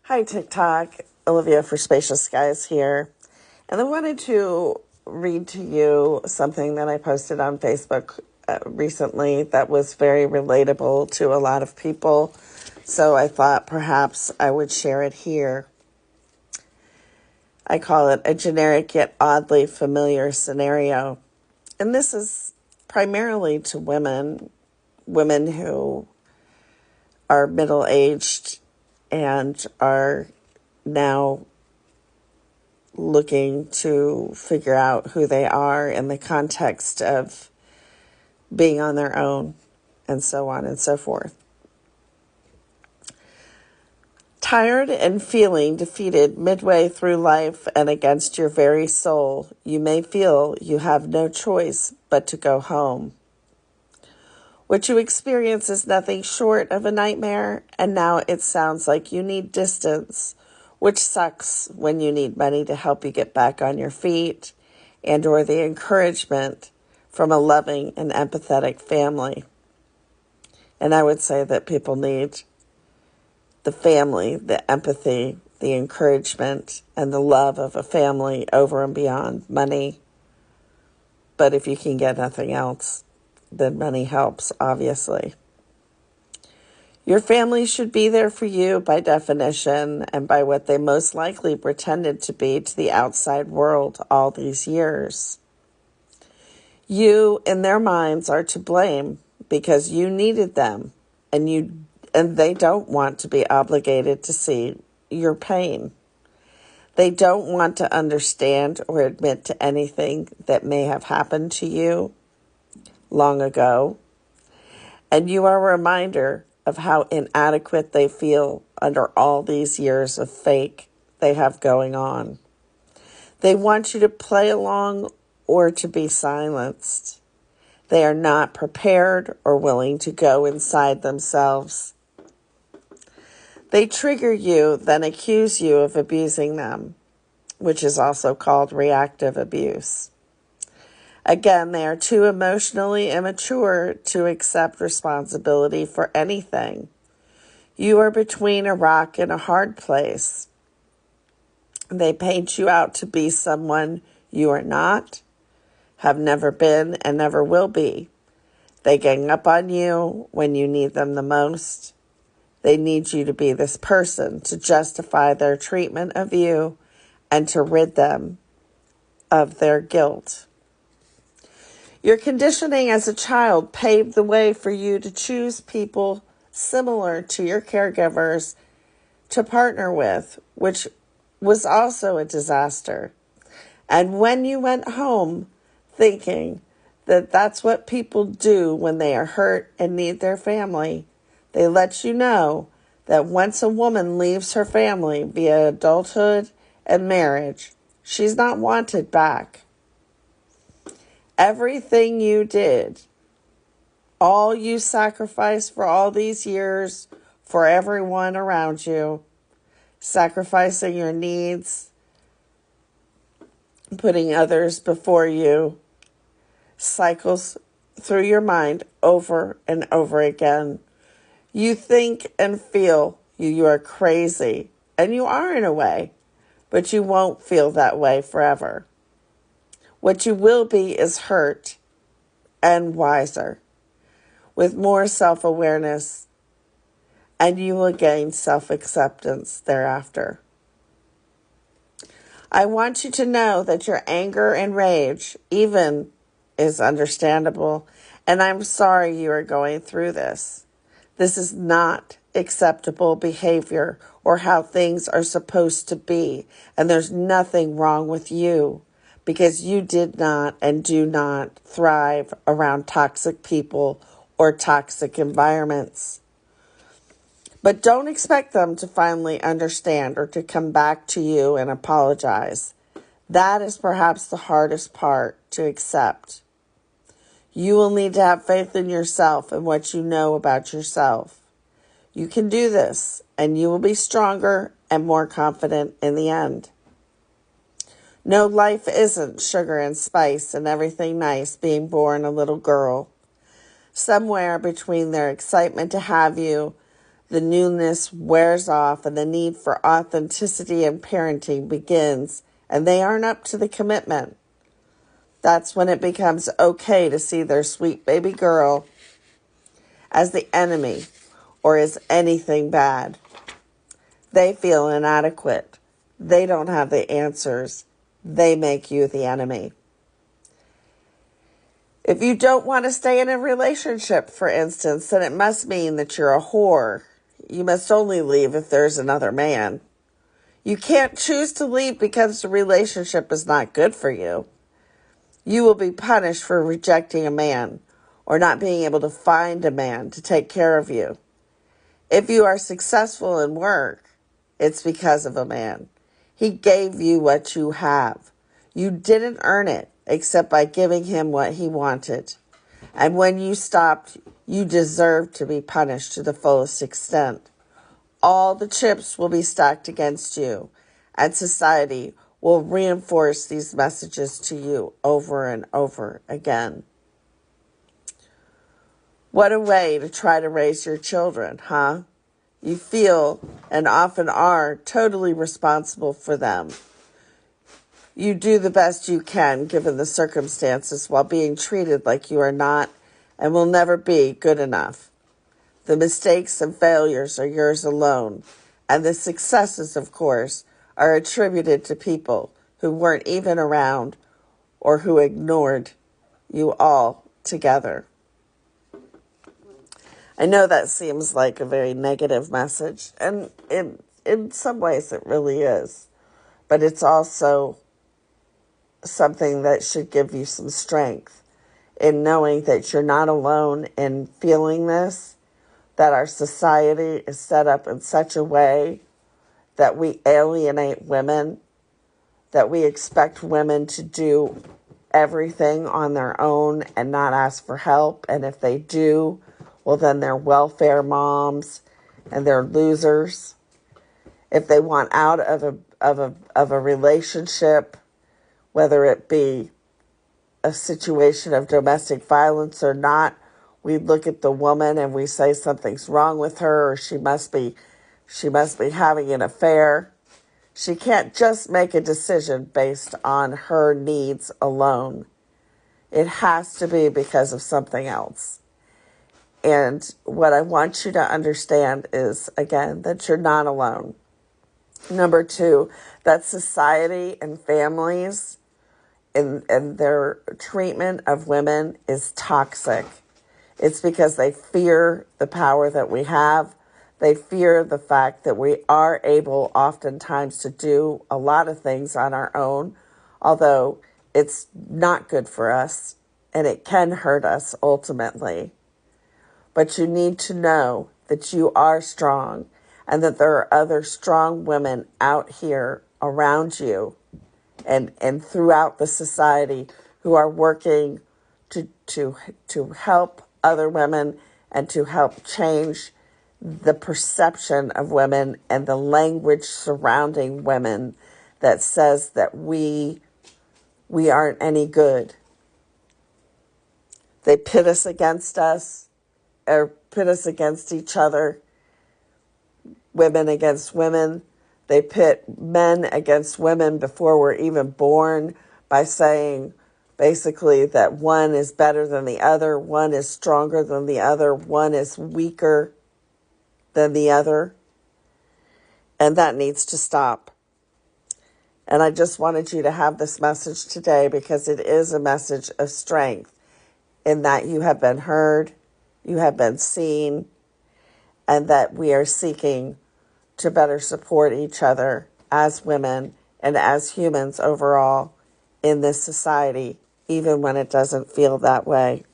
Hi, TikTok. Olivia for Spacious Skies here. And I wanted to read to you something that I posted on Facebook recently that was very relatable to a lot of people. So I thought perhaps I would share it here. I call it a generic yet oddly familiar scenario. And this is primarily to women who are middle-aged and are now looking to figure out who they are in the context of being on their own, and so on and so forth. Tired and feeling defeated midway through life and against your very soul, you may feel you have no choice but to go home. What you experience is nothing short of a nightmare, and now it sounds like you need distance, which sucks when you need money to help you get back on your feet and or the encouragement from a loving and empathetic family. And I would say that people need the family, the empathy, the encouragement, and the love of a family over and beyond money. But if you can get nothing else, then money helps, obviously. Your family should be there for you by definition and by what they most likely pretended to be to the outside world all these years. You, in their minds, are to blame because you needed them and they don't want to be obligated to see your pain. They don't want to understand or admit to anything that may have happened to you long ago. And you are a reminder of how inadequate they feel under all these years of fake they have going on. They want you to play along or to be silenced. They are not prepared or willing to go inside themselves. They trigger you, then accuse you of abusing them, which is also called reactive abuse. Again, they are too emotionally immature to accept responsibility for anything. You are between a rock and a hard place. They paint you out to be someone you are not, have never been, and never will be. They gang up on you when you need them the most. They need you to be this person to justify their treatment of you and to rid them of their guilt. Your conditioning as a child paved the way for you to choose people similar to your caregivers to partner with, which was also a disaster. And when you went home thinking that that's what people do when they are hurt and need their family, they let you know that once a woman leaves her family via adulthood and marriage, she's not wanted back. Everything you did, all you sacrificed for all these years for everyone around you, sacrificing your needs, putting others before you, cycles through your mind over and over again. You think and feel you are crazy, and you are in a way, but you won't feel that way forever. What you will be is hurt and wiser, with more self-awareness, and you will gain self-acceptance thereafter. I want you to know that your anger and rage even is understandable, and I'm sorry you are going through this. This is not acceptable behavior or how things are supposed to be, and there's nothing wrong with you, because you did not and do not thrive around toxic people or toxic environments. But don't expect them to finally understand or to come back to you and apologize. That is perhaps the hardest part to accept. You will need to have faith in yourself and what you know about yourself. You can do this, and you will be stronger and more confident in the end. No, life isn't sugar and spice and everything nice being born a little girl. Somewhere between their excitement to have you, The newness wears off and the need for authenticity and parenting begins, and they aren't up to the commitment. That's when it becomes okay to see their sweet baby girl as the enemy or as anything bad. They feel inadequate. They don't have the answers. They make you the enemy. If you don't want to stay in a relationship, for instance, then it must mean that you're a whore. You must only leave if there's another man. You can't choose to leave because the relationship is not good for you. You will be punished for rejecting a man or not being able to find a man to take care of you. If you are successful in work, it's because of a man. He gave you what you have. You didn't earn it except by giving him what he wanted. And when you stopped, you deserve to be punished to the fullest extent. All the chips will be stacked against you, and society will reinforce these messages to you over and over again. What a way to try to raise your children, huh? You feel, and often are, totally responsible for them. You do the best you can given the circumstances while being treated like you are not and will never be good enough. The mistakes and failures are yours alone, and the successes, of course, are attributed to people who weren't even around or who ignored you all together. I know that seems like a very negative message, and in some ways it really is, but it's also something that should give you some strength in knowing that you're not alone in feeling this, that our society is set up in such a way that we alienate women, that we expect women to do everything on their own and not ask for help. And if they do, well, then they're welfare moms and they're losers. If they want out of a relationship, whether it be a situation of domestic violence or not, we look at the woman and we say something's wrong with her, or she must be having an affair. She can't just make a decision based on her needs alone. It has to be because of something else. And what I want you to understand is, again, that you're not alone. Number two, that society and families and their treatment of women is toxic. It's because they fear the power that we have. They fear the fact that we are able oftentimes to do a lot of things on our own, although it's not good for us and it can hurt us ultimately. But you need to know that you are strong and that there are other strong women out here around you and throughout the society who are working to help other women and to help change the perception of women and the language surrounding women that says that we aren't any good. They pit us or pit us against each other, women against women. They pit men against women before we're even born by saying basically that one is better than the other, one is stronger than the other, one is weaker than the other. And that needs to stop. And I just wanted you to have this message today because it is a message of strength in that you have been heard, you have been seen, and that we are seeking to better support each other as women and as humans overall in this society, even when it doesn't feel that way.